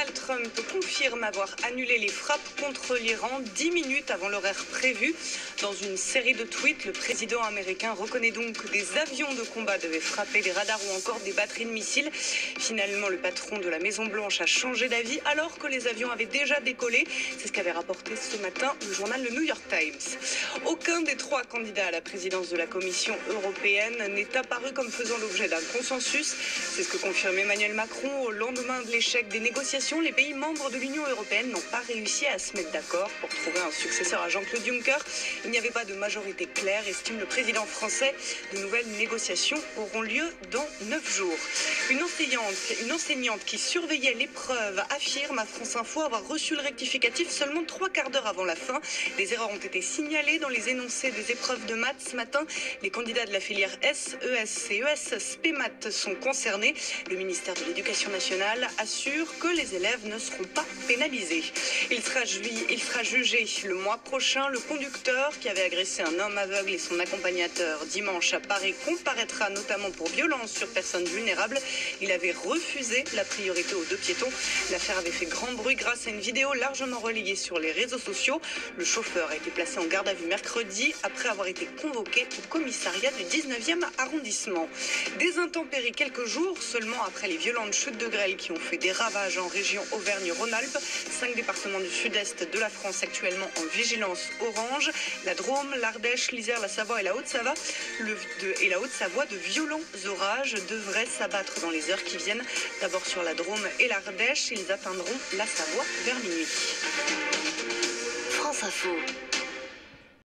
Donald Trump confirme avoir annulé les frappes contre l'Iran 10 minutes avant l'horaire prévu. Dans une série de tweets, le président américain reconnaît donc que des avions de combat devaient frapper des radars ou encore des batteries de missiles. Finalement, le patron de la Maison-Blanche a changé d'avis alors que les avions avaient déjà décollé. C'est ce qu'avait rapporté ce matin le journal Le New York Times. Aucun des trois candidats à la présidence de la Commission européenne n'est apparu comme faisant l'objet d'un consensus. C'est ce que confirme Emmanuel Macron. Au lendemain de l'échec des négociations, les pays membres de l'Union européenne n'ont pas réussi à se mettre d'accord pour trouver un successeur à Jean-Claude Juncker. Il n'y avait pas de majorité claire, estime le président français. De nouvelles négociations auront lieu dans 9 jours. Une enseignante qui surveillait l'épreuve affirme à France Info avoir reçu le rectificatif seulement 3 quarts d'heure avant la fin. Des erreurs ont été signalées dans les énoncés des épreuves de maths ce matin. Les candidats de la filière S, ES et ES SPEMAT sont concernés. Le ministère de l'Éducation nationale assure que les élèves ne seront pas pénalisés. Il sera jugé le mois prochain. Le conducteur qui avait agressé un homme aveugle et son accompagnateur dimanche à Paris comparaîtra notamment pour violence sur personnes vulnérables. Il avait refusé la priorité aux 2 piétons. L'affaire avait fait grand bruit grâce à une vidéo largement relayée sur les réseaux sociaux. Le chauffeur a été placé en garde à vue mercredi après avoir été convoqué au commissariat du 19e arrondissement. Des intempéries quelques jours seulement après les violentes chutes de grêle qui ont fait des ravages en région Auvergne-Rhône-Alpes. 5 départements du sud-est de la France actuellement en vigilance orange. La Drôme, l'Ardèche, l'Isère, la Savoie et la Haute-Savoie. De violents orages devraient s'abattre dans les heures qui viennent. D'abord sur la Drôme et l'Ardèche, ils atteindront la Savoie vers minuit. France Info.